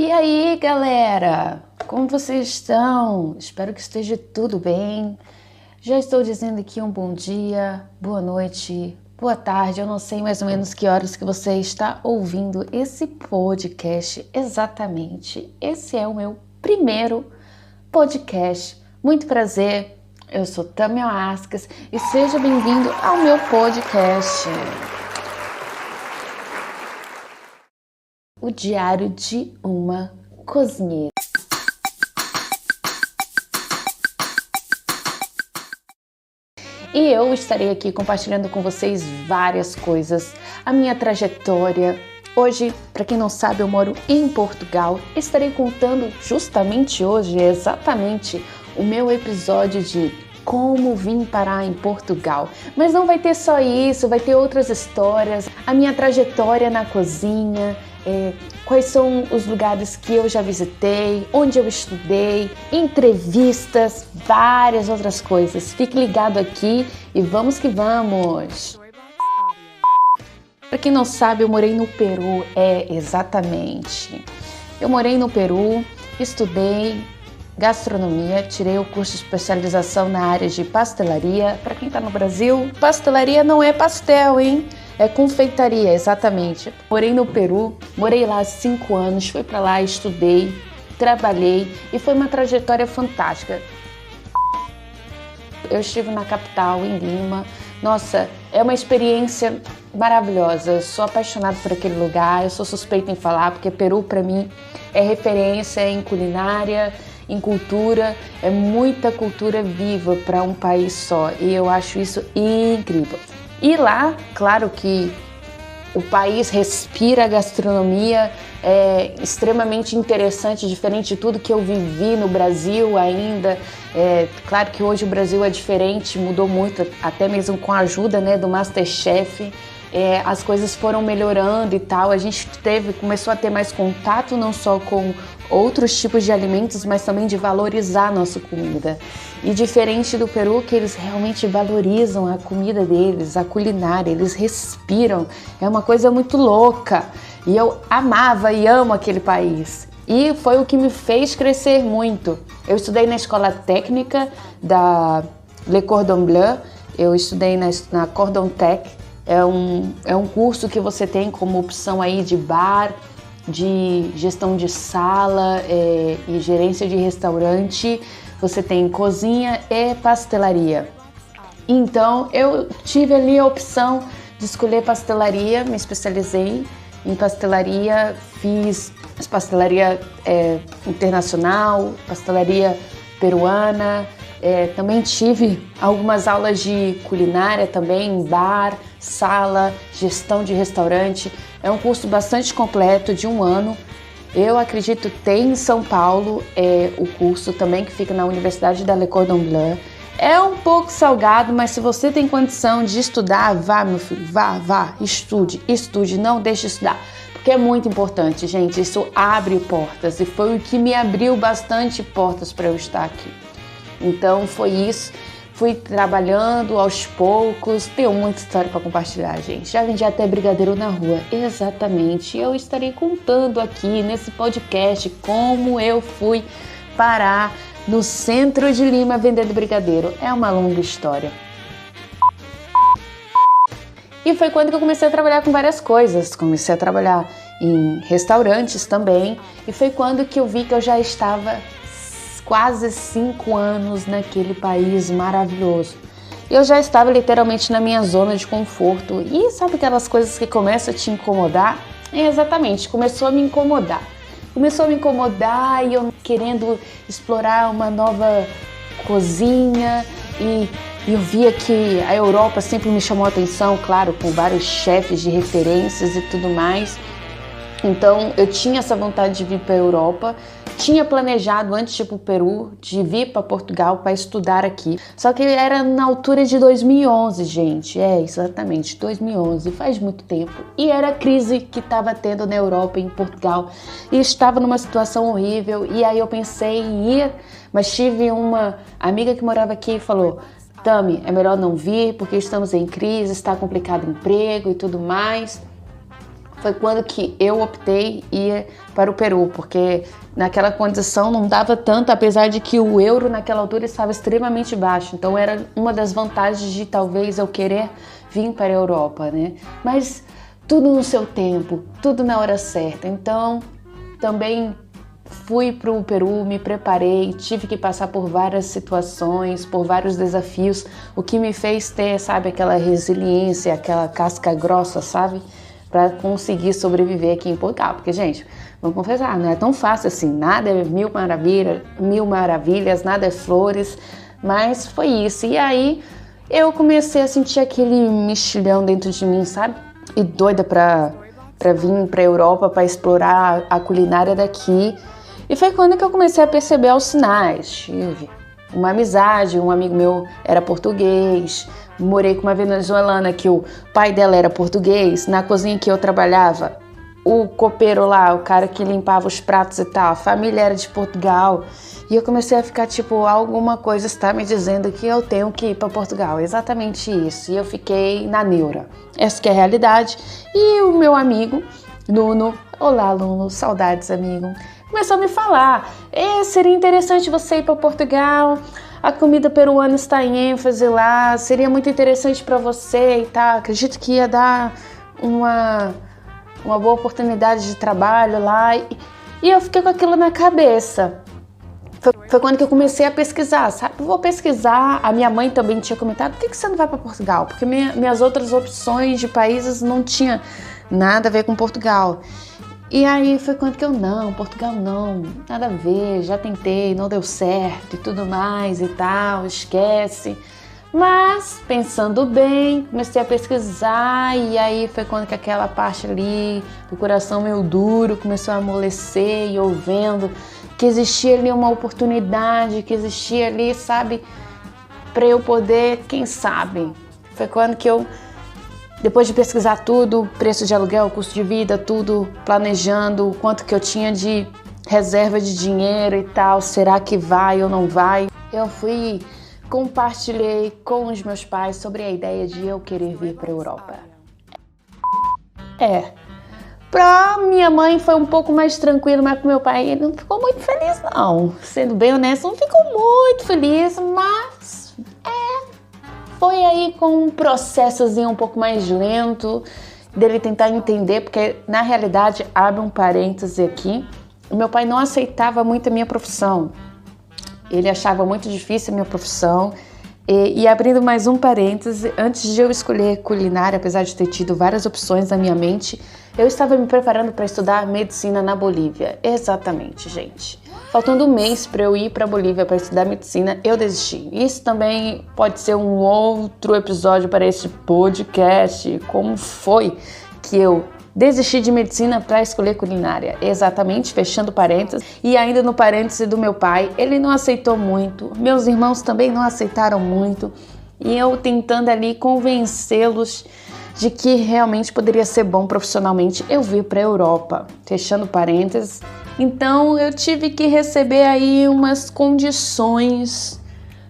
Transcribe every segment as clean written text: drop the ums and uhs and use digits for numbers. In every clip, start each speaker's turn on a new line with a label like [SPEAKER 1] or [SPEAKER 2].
[SPEAKER 1] E aí, galera? Como vocês estão? Espero que esteja tudo bem. Já estou dizendo aqui um bom dia, boa noite, boa tarde. Eu não sei mais ou menos que horas que você está ouvindo esse podcast exatamente. Esse é o meu primeiro podcast. Muito prazer, eu sou Tâmia Ascas e seja bem-vindo ao meu podcast. O Diário de uma Cozinheira. E eu estarei aqui compartilhando com vocês várias coisas, a minha trajetória. Hoje, para quem não sabe, eu moro em Portugal. Estarei contando justamente hoje, exatamente, o meu episódio de como vim parar em Portugal. Mas não vai ter só isso, vai ter outras histórias, a minha trajetória na cozinha, quais são os lugares que eu já visitei, onde eu estudei, entrevistas, várias outras coisas. Fique ligado aqui e vamos que vamos! Para quem não sabe, eu morei no Peru, exatamente. Eu morei no Peru, estudei gastronomia, tirei o curso de especialização na área de pastelaria. Para quem está no Brasil, pastelaria não é pastel, hein? É confeitaria, exatamente. Morei no Peru, morei lá há 5 anos, fui para lá, estudei, trabalhei e foi uma trajetória fantástica. Eu estive na capital, em Lima. Nossa, é uma experiência maravilhosa. Eu sou apaixonada por aquele lugar, eu sou suspeita em falar, porque Peru para mim é referência em culinária, em cultura, é muita cultura viva para um país só e eu acho isso incrível. E lá, claro que o país respira a gastronomia, é extremamente interessante, diferente de tudo que eu vivi no Brasil ainda. Claro que hoje o Brasil é diferente, mudou muito, até mesmo com a ajuda, do MasterChef. As coisas foram melhorando e tal, a gente começou a ter mais contato não só com outros tipos de alimentos, mas também de valorizar a nossa comida. E diferente do Peru, que eles realmente valorizam a comida deles, a culinária, eles respiram, é uma coisa muito louca. E eu amava e amo aquele país. E foi o que me fez crescer muito. Eu estudei na escola técnica da Le Cordon Bleu, eu estudei na Cordon Tech. É um curso que você tem como opção aí de bar, de gestão de sala e gerência de restaurante. Você tem cozinha e pastelaria. Então eu tive ali a opção de escolher pastelaria, me especializei em pastelaria, fiz pastelaria internacional, pastelaria peruana. Também tive algumas aulas de culinária também, em bar, sala, gestão de restaurante. É um curso bastante completo, de 1 ano. Eu acredito que tem em São Paulo o curso também, que fica na Universidade da Le Cordon Bleu. É um pouco salgado, mas se você tem condição de estudar, vá, meu filho, vá, estude, não deixe de estudar. Porque é muito importante, gente, isso abre portas e foi o que me abriu bastante portas para eu estar aqui. Então foi isso, fui trabalhando aos poucos, tenho muita história para compartilhar, gente. Já vendi até brigadeiro na rua, exatamente. Eu estarei contando aqui nesse podcast como eu fui parar no centro de Lima vendendo brigadeiro. É uma longa história. E foi quando que eu comecei a trabalhar com várias coisas. Comecei a trabalhar em restaurantes também. E foi quando que eu vi que eu já estava quase 5 anos naquele país maravilhoso. Eu já estava literalmente na minha zona de conforto. E sabe aquelas coisas que começam a te incomodar? Exatamente, começou a me incomodar. Começou a me incomodar e eu querendo explorar uma nova cozinha. E eu via que a Europa sempre me chamou a atenção, claro, com vários chefes de referências e tudo mais. Então eu tinha essa vontade de vir para a Europa. Tinha planejado antes de ir para o Peru, de vir para Portugal para estudar aqui. Só que era na altura de 2011, gente. Exatamente, 2011, faz muito tempo. E era a crise que estava tendo na Europa e em Portugal. E estava numa situação horrível. E aí eu pensei em ir, mas tive uma amiga que morava aqui e falou: Tami, é melhor não vir porque estamos em crise, está complicado o emprego e tudo mais. foi quando que eu optei ir para o Peru, porque naquela condição não dava tanto, apesar de que o euro naquela altura estava extremamente baixo. Então era uma das vantagens de talvez eu querer vir para a Europa, né? Mas tudo no seu tempo, tudo na hora certa. Então também fui para o Peru, me preparei, tive que passar por várias situações, por vários desafios, o que me fez ter, sabe, aquela resiliência, aquela casca grossa, sabe? Para conseguir sobreviver aqui em Portugal. Porque, gente, vamos confessar, não é tão fácil assim, nada é mil maravilhas, nada é flores, mas foi isso. E aí eu comecei a sentir aquele mexilhão dentro de mim, sabe? E doida para vir para a Europa, para explorar a culinária daqui. E foi quando que eu comecei a perceber os sinais. Tive uma amizade, um amigo meu era português, morei com uma venezuelana que o pai dela era português, na cozinha que eu trabalhava, o copeiro lá, o cara que limpava os pratos e tal, a família era de Portugal. E eu comecei a ficar tipo, alguma coisa está me dizendo que eu tenho que ir para Portugal, exatamente isso. E eu fiquei na neura, essa que é a realidade. E o meu amigo, Nuno, olá Nuno, saudades amigo, começou a me falar, seria interessante você ir para Portugal, a comida peruana está em ênfase lá, seria muito interessante para você e tal, acredito que ia dar uma boa oportunidade de trabalho lá, e eu fiquei com aquilo na cabeça. Foi quando que eu comecei a pesquisar, sabe? Vou pesquisar, a minha mãe também tinha comentado, por que você não vai para Portugal? Porque minhas outras opções de países não tinha nada a ver com Portugal. E aí foi quando que Portugal não, nada a ver, já tentei, não deu certo e tudo mais e tal, esquece. Mas, pensando bem, comecei a pesquisar e aí foi quando que aquela parte ali do coração meio duro começou a amolecer e eu vendo que existia ali uma oportunidade, que existia ali, sabe, para eu poder, quem sabe. Foi quando que eu, depois de pesquisar tudo, preço de aluguel, custo de vida, tudo, planejando o quanto que eu tinha de reserva de dinheiro e tal, será que vai ou não vai? Eu compartilhei com os meus pais sobre a ideia de eu querer vir para a Europa. Pra minha mãe foi um pouco mais tranquilo, mas pro meu pai ele não ficou muito feliz não. Sendo bem honesto, não ficou muito feliz, mas foi aí com um processozinho um pouco mais lento dele tentar entender, porque na realidade, abre um parêntese aqui, o meu pai não aceitava muito a minha profissão. Ele achava muito difícil a minha profissão. E abrindo mais um parêntese, antes de eu escolher culinária, apesar de ter tido várias opções na minha mente, eu estava me preparando para estudar medicina na Bolívia. Exatamente, gente. Faltando um mês para eu ir para a Bolívia para estudar medicina, eu desisti. Isso também pode ser um outro episódio para esse podcast. Como foi que eu desisti de medicina para escolher culinária? Exatamente, fechando parênteses. E ainda no parêntese do meu pai, ele não aceitou muito. Meus irmãos também não aceitaram muito. E eu tentando ali convencê-los de que realmente poderia ser bom profissionalmente eu vir para a Europa. Fechando parênteses. Então eu tive que receber aí umas condições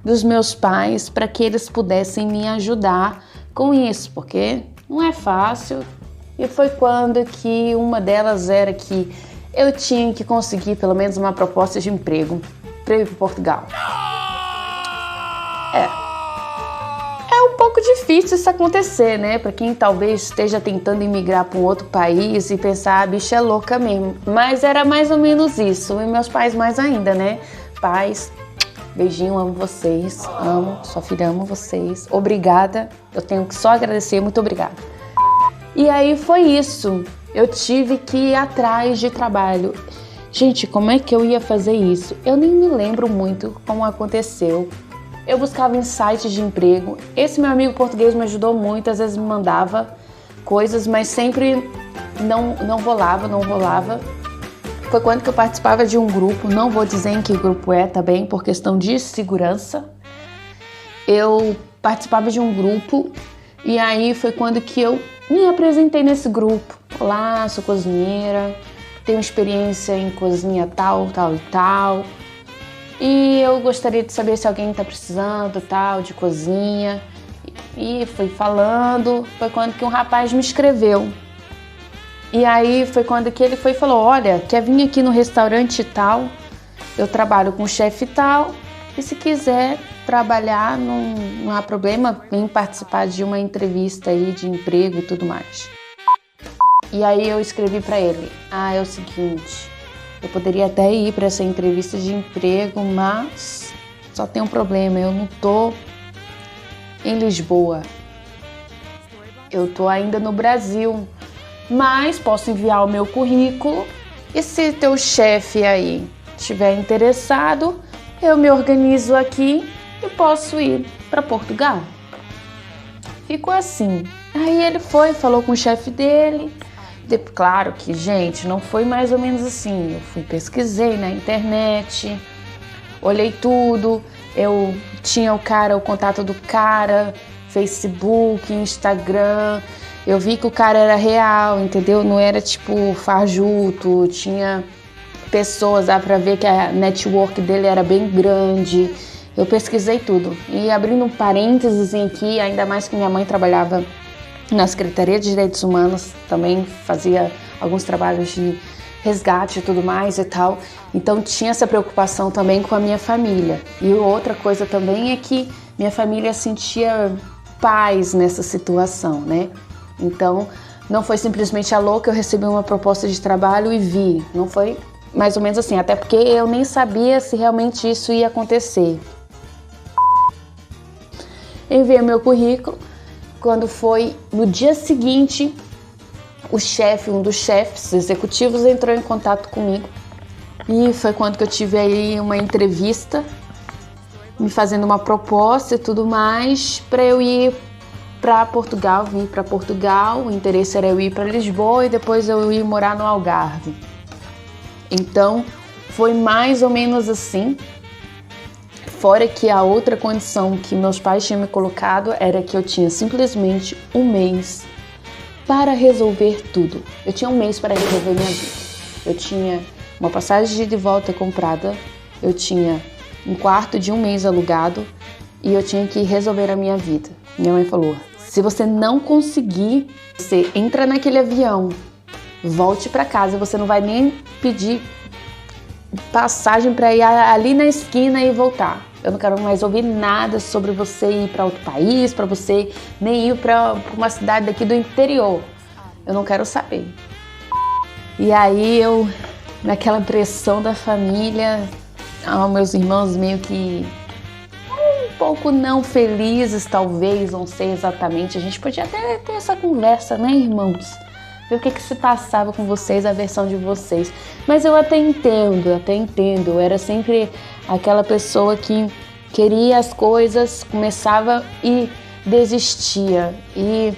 [SPEAKER 1] dos meus pais para que eles pudessem me ajudar com isso, porque não é fácil. E foi quando que uma delas era que eu tinha que conseguir pelo menos uma proposta de emprego para ir para Portugal. É um pouco difícil isso acontecer, né? Para quem talvez esteja tentando emigrar para um outro país e pensar, a bicha é louca mesmo. Mas era mais ou menos isso. E meus pais mais ainda, né? Pais, beijinho, amo vocês. Amo, sua filha, amo vocês. Obrigada. Eu tenho que só agradecer, muito obrigada. E aí foi isso. Eu tive que ir atrás de trabalho. Gente, como é que eu ia fazer isso? Eu nem me lembro muito como aconteceu. Eu buscava em sites de emprego. Esse meu amigo português me ajudou muito, às vezes me mandava coisas, mas sempre não rolava. Foi quando que eu participava de um grupo, não vou dizer em que grupo é também, por questão de segurança. Eu participava de um grupo e aí foi quando que eu me apresentei nesse grupo. Olá, sou cozinheira, tenho experiência em cozinha tal e tal. E eu gostaria de saber se alguém está precisando, tal, de cozinha. E fui falando, foi quando que um rapaz me escreveu. E aí foi quando que ele foi e falou, olha, quer vir aqui no restaurante tal, eu trabalho com o chefe tal, e se quiser trabalhar, não há problema, vem participar de uma entrevista aí de emprego e tudo mais. E aí eu escrevi para ele, é o seguinte, eu poderia até ir para essa entrevista de emprego, mas só tem um problema, eu não tô em Lisboa, eu tô ainda no Brasil, mas posso enviar o meu currículo e se teu chefe aí estiver interessado, eu me organizo aqui e posso ir para Portugal. Ficou assim. Aí ele falou com o chefe dele. Claro que, gente, não foi mais ou menos assim. Eu pesquisei na internet, olhei tudo. Eu tinha o contato do cara, Facebook, Instagram. Eu vi que o cara era real, entendeu? Não era tipo fajuto, tinha pessoas, dá pra ver que a network dele era bem grande. Eu pesquisei tudo. E abrindo um parênteses aqui, ainda mais que minha mãe trabalhava na Secretaria de Direitos Humanos, também fazia alguns trabalhos de resgate e tudo mais e tal. Então tinha essa preocupação também com a minha família. E outra coisa também é que minha família sentia paz nessa situação, né? Então não foi simplesmente que eu recebi uma proposta de trabalho e vi. Não foi mais ou menos assim, até porque eu nem sabia se realmente isso ia acontecer. Enviei meu currículo. Quando foi no dia seguinte, um dos chefes executivos entrou em contato comigo. E foi quando que eu tive aí uma entrevista, me fazendo uma proposta e tudo mais, para eu ir para Portugal, vim para Portugal. O interesse era eu ir para Lisboa e depois eu ir morar no Algarve. Então, foi mais ou menos assim. Fora que a outra condição que meus pais tinham me colocado era que eu tinha simplesmente um mês para resolver tudo. Eu tinha um mês para resolver minha vida. Eu tinha uma passagem de ida e volta comprada, eu tinha um quarto de um mês alugado e eu tinha que resolver a minha vida. Minha mãe falou, se você não conseguir, você entra naquele avião, volte para casa, você não vai nem pedir passagem para ir ali na esquina e voltar. Eu não quero mais ouvir nada sobre você ir para outro país, para você nem ir para uma cidade daqui do interior. Eu não quero saber. E aí eu, naquela pressão da família, meus irmãos meio que um pouco não felizes, talvez, não sei exatamente. A gente podia até ter essa conversa, né, irmãos? Ver o que se passava com vocês, a versão de vocês. Mas eu até entendo. Eu era sempre aquela pessoa que queria as coisas, começava e desistia. E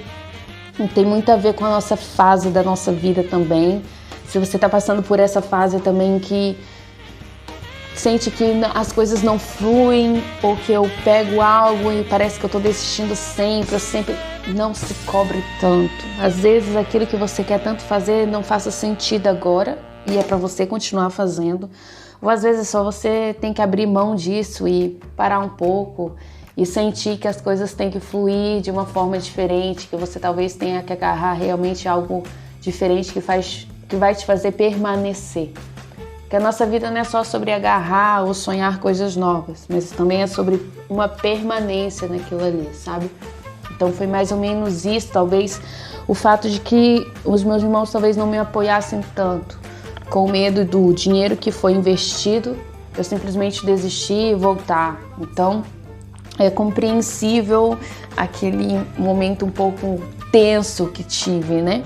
[SPEAKER 1] tem muito a ver com a nossa fase da nossa vida também. Se você está passando por essa fase também que sente que as coisas não fluem, ou que eu pego algo e parece que eu estou desistindo sempre, não se cobre tanto. Às vezes aquilo que você quer tanto fazer não faça sentido agora e é para você continuar fazendo. Ou às vezes só você tem que abrir mão disso e parar um pouco e sentir que as coisas têm que fluir de uma forma diferente, que você talvez tenha que agarrar realmente algo diferente que vai te fazer permanecer. Porque a nossa vida não é só sobre agarrar ou sonhar coisas novas, mas também é sobre uma permanência naquilo ali, sabe? Então foi mais ou menos isso, talvez o fato de que os meus irmãos talvez não me apoiassem tanto, com medo do dinheiro que foi investido, eu simplesmente desistir e voltar. Então é compreensível aquele momento um pouco tenso que tive, né?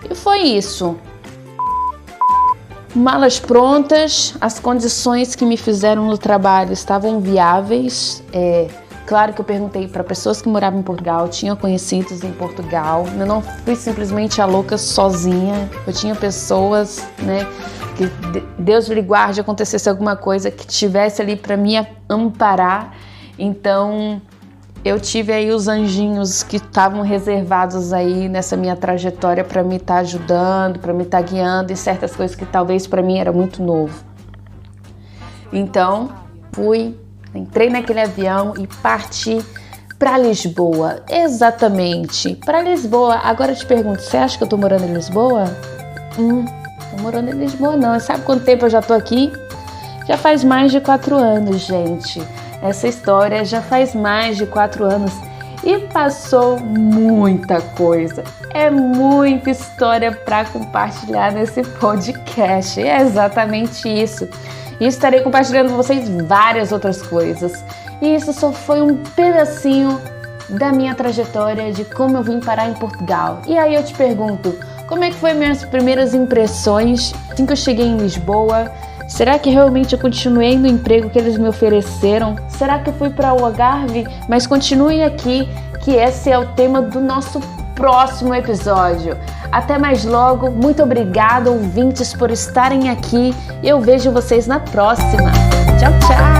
[SPEAKER 1] E foi isso. Malas prontas, as condições que me fizeram no trabalho estavam viáveis. Claro que eu perguntei para pessoas que moravam em Portugal, tinha conhecidos em Portugal. Eu não fui simplesmente a louca sozinha. Eu tinha pessoas, né, que Deus lhe guarde, acontecesse alguma coisa que tivesse ali para me amparar. Então eu tive aí os anjinhos que estavam reservados aí nessa minha trajetória para me estar ajudando, para me estar guiando em certas coisas que talvez para mim era muito novo. Então entrei naquele avião e parti para Lisboa. Exatamente, para Lisboa. Agora eu te pergunto, você acha que eu tô morando em Lisboa? Tô morando em Lisboa não. Sabe quanto tempo eu já tô aqui? Já faz mais de 4 anos, gente. Essa história já faz mais de 4 anos e passou muita coisa. É muita história para compartilhar nesse podcast. É exatamente isso. E estarei compartilhando com vocês várias outras coisas. E isso só foi um pedacinho da minha trajetória de como eu vim parar em Portugal. E aí eu te pergunto, como é que foi minhas primeiras impressões assim que eu cheguei em Lisboa? Será que realmente eu continuei no emprego que eles me ofereceram? Será que eu fui para o Algarve? Mas continue aqui, que esse é o tema do nosso próximo episódio. Até mais logo. Muito obrigada, ouvintes, por estarem aqui. Eu vejo vocês na próxima. Tchau, tchau!